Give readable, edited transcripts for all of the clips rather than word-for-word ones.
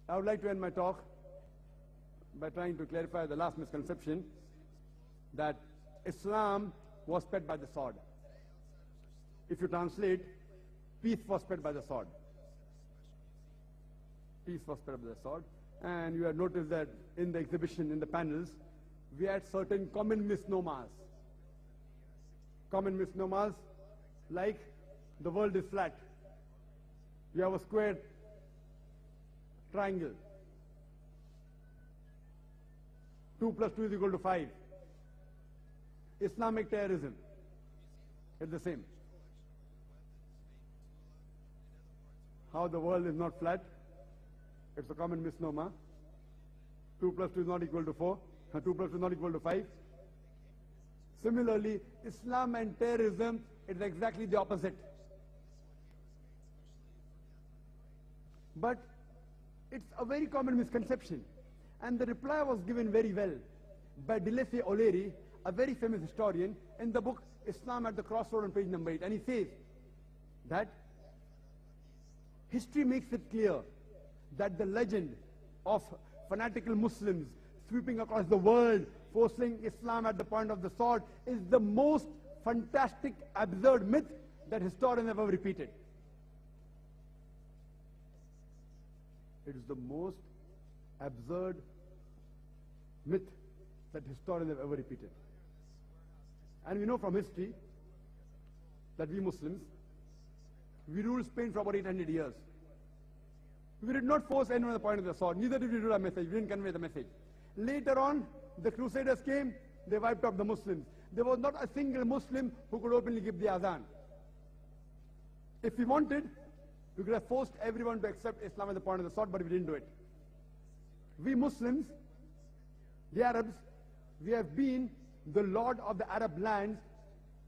I would like to end my talk by trying to clarify the last misconception that Islam was spread by the sword. If you translate, peace was spread by the sword. Peace was spread by the sword. And you have noticed that in the exhibition, in the panels, we had certain common misnomers. Common misnomers like the world is flat. You have a square triangle. 2 plus 2 is equal to 5. Islamic terrorism, it's the same. How the world is not flat, it's a common misnomer. 2 plus 2 is not equal to 4. 2 plus 2 is not equal to 5. Similarly, Islam and terrorism is exactly the opposite. But it's a very common misconception. And the reply was given very well by Delesse O'Leary, a very famous historian, in the book Islam at the Crossroad on page number 8. And he says that history makes it clear that the legend of fanatical Muslims sweeping across the world, forcing Islam at the point of the sword, is the most fantastic, absurd myth that historians have ever repeated. It is the most absurd myth that historians have ever repeated. And we know from history that we Muslims, we ruled Spain for about 800 years. We did not force anyone at the point of the sword. Neither did we do our message. We didn't convey the message. Later on, the Crusaders came, they wiped out the Muslims. There was not a single Muslim who could openly give the adhan. If we wanted, we could have forced everyone to accept Islam at the point of the sword, but we didn't do it. We Muslims, the Arabs, we have been the lord of the Arab lands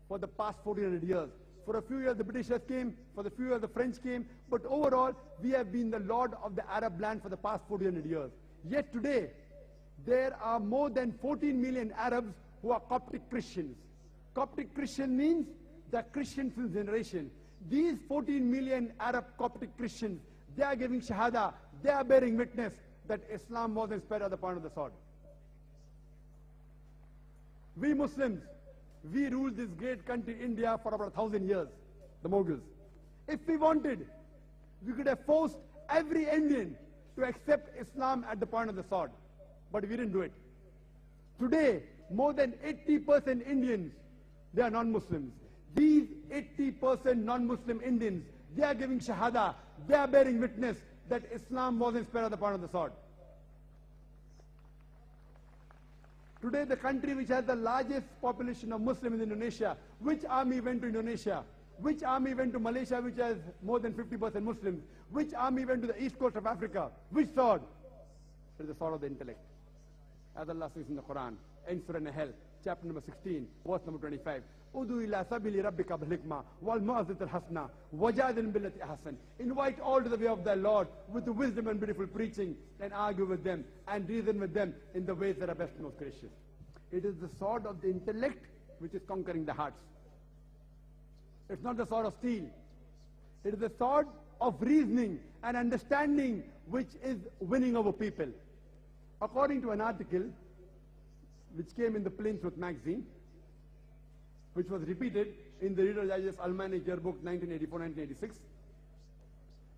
for the past 1400 years. For a few years the Britishers came, for a few years the French came, but overall we have been the lord of the Arab land for the past 1400 years. Yet today, there are more than 14 million Arabs who are Coptic Christians. Coptic Christian means the Christian since generation. These 14 million Arab Coptic Christians, they are giving Shahada, they are bearing witness that Islam wasn't spread at the point of the sword. We Muslims, we ruled this great country, India, for about 1,000 years, the Mughals. If we wanted, we could have forced every Indian to accept Islam at the point of the sword. But we didn't do it. Today, more than 80% Indians, they are non-Muslims. These 80% non-Muslim Indians, they are giving Shahada, they are bearing witness that Islam wasn't spread at the point of the sword. Today, the country which has the largest population of Muslims in Indonesia, which army went to Indonesia? Which army went to Malaysia, which has more than 50% Muslims? Which army went to the east coast of Africa? Which sword? It is the sword of the intellect. As Allah says in the Quran, in Surah Nahl, chapter number 16, verse number 25. Udu ila sabili rabbika bil hikmah wal mu'azzat al hasna wajadil billati ahsan. Invite all to the way of thy Lord with the wisdom and beautiful preaching, and argue with them and reason with them in the ways that are best and most gracious. It is the sword of the intellect which is conquering the hearts. It's not the sword of steel. It is the sword of reasoning and understanding which is winning over people. According to an article which came in the Plain Truth magazine, which was repeated in the Reader's Digest Almanic Yearbook 1984-1986,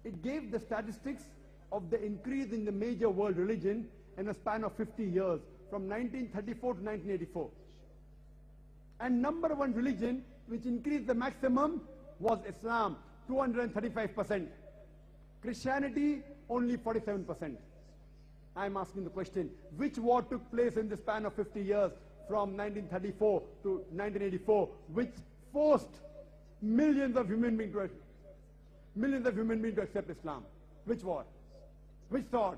it gave the statistics of the increase in the major world religion in a span of 50 years, from 1934 to 1984. And number one religion which increased the maximum was Islam, 235%. Christianity, only 47%. I'm asking the question, which war took place in the span of 50 years from 1934 to 1984, which forced millions of human beings to accept Islam? Which war? Which sword?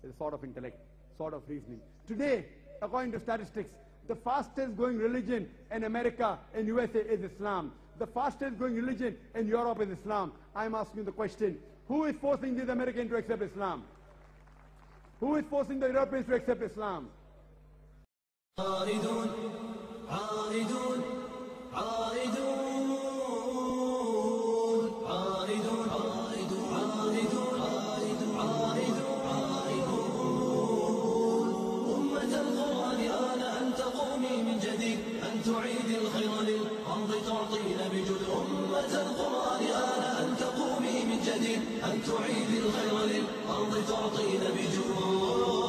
It's a sword of intellect, sword of reasoning. Today, according to statistics, the fastest growing religion in America and USA is Islam. The fastest growing religion in Europe is Islam. I'm asking the question, who is forcing these Americans to accept Islam? Who is forcing the Europeans to accept Islam? تعيد الخير للأرض تعطين بجود.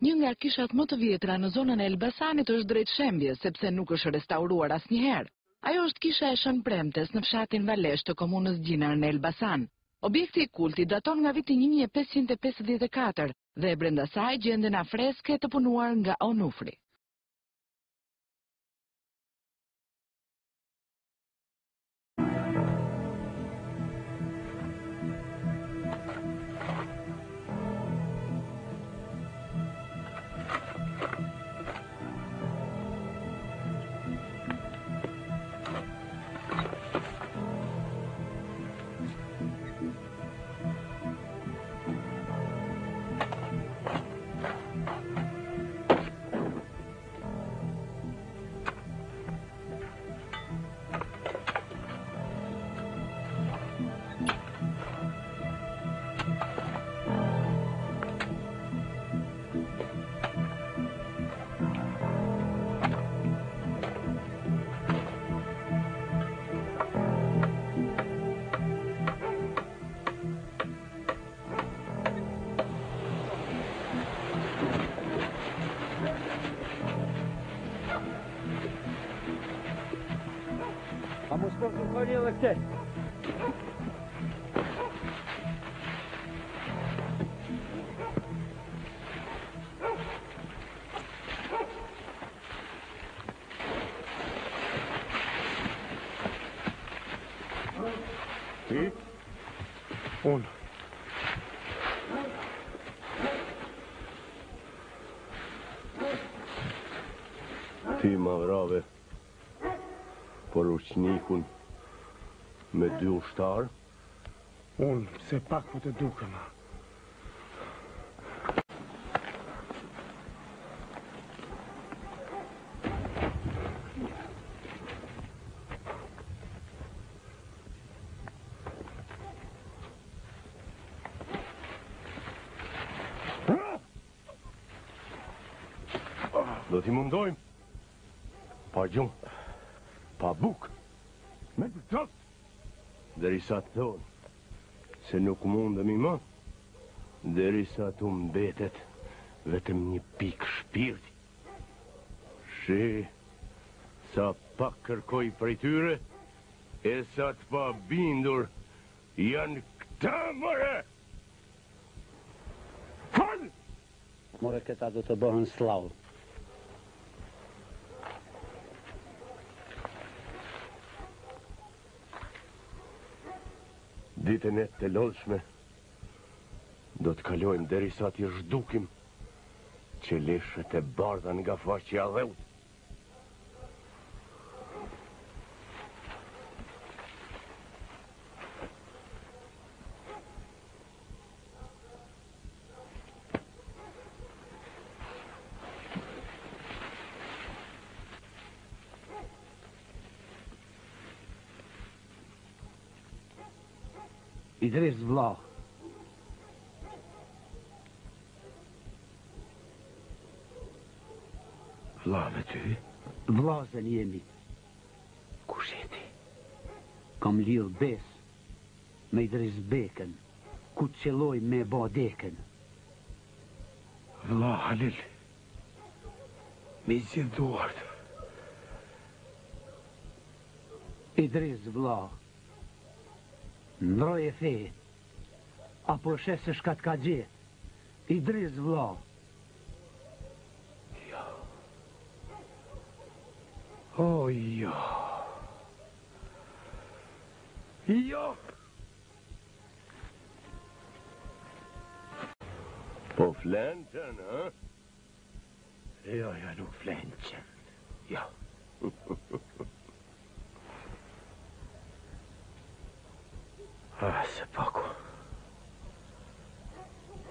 Një nga kishat më të vjetra në zonën e Elbasanit është drejtshembje, sepse nuk është restauruar asnjëherë. Ajo është kisha e Shën Premtes në fshatin Valesh të komunës Gjinar në Elbasan. Objekti i kultit daton nga viti 1554 dhe brenda saj gjenden afreske të punuar nga Onufri. A mos po të koni edhe këte? Ti? Unë. Ti ma vrave por ushnikun me 2 ushtarë? Unë, se pak po të duke ma. Do t'i mundojmë pa gjumë, pa bukë, me të tëtë, derisa të thonë se nuk mundemi më, derisa t'u mbetet vetëm një pikë shpirti. Shi, sa pak kërkoj prej tyre, e sa të pa bindur janë këta mëre! Falë! More këta do të bëhen slavë. Ditën e të lodhshme do të kalojmë derisa t'i zhdukim që leshët e bardha nga faqja dheut. Idris vlla. Vlla me ty? Vllazën jemi. Kush je ti? Kam lidh bes me Idris Bekën, ku të qelloj me badekën. Vlla Halil, me zjedhuart. Idris vlla. Ndroj e fe, apo shes se shkat ka gje. Idris vlla. Jo. O, jo. Jo. Po flenë qënë, ha? Jo, nuk flenë qënë. Jo. Se paku.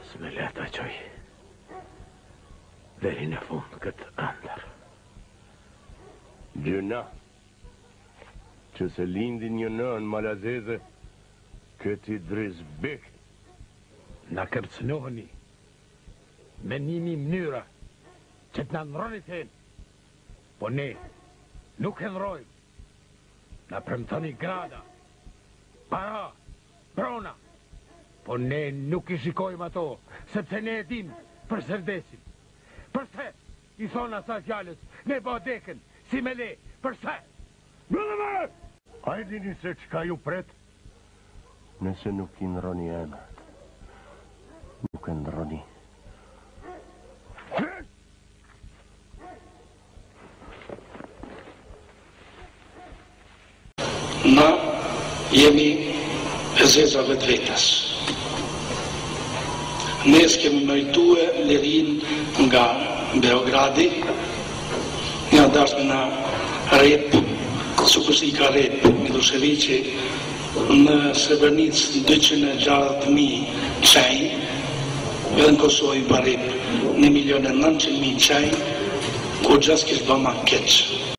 S'me leta qoj. Deri në fund këtë andër. Gjëna, që se lindi një nën malazeze, këti Idris Bek. Na kërcënoheni me 1000 mënyra që të na ndronit hen. Po ne nuk e ndrojmë. Na premtoni grada, para, brona. Po ne nuk i shikojmë ato, sepse ne e dim për sërdesin. Përse i thonë asaj fjallës, ne badekën, si me le, përse? Bëllëve! A e dini se qka ju pret? Nëse nuk i ndroni emrat, nuk e ndroni. Na jemi e zezave të vetës. Ne s'kemi meritue lirin nga Beogradi, nga dashme na rep, sikur si ka rep Miloševići në Srebrenic 260.000 qaj, edhe në Kosovë i pa rep 1.900.000 qaj, ku gjas kishë bëma keq.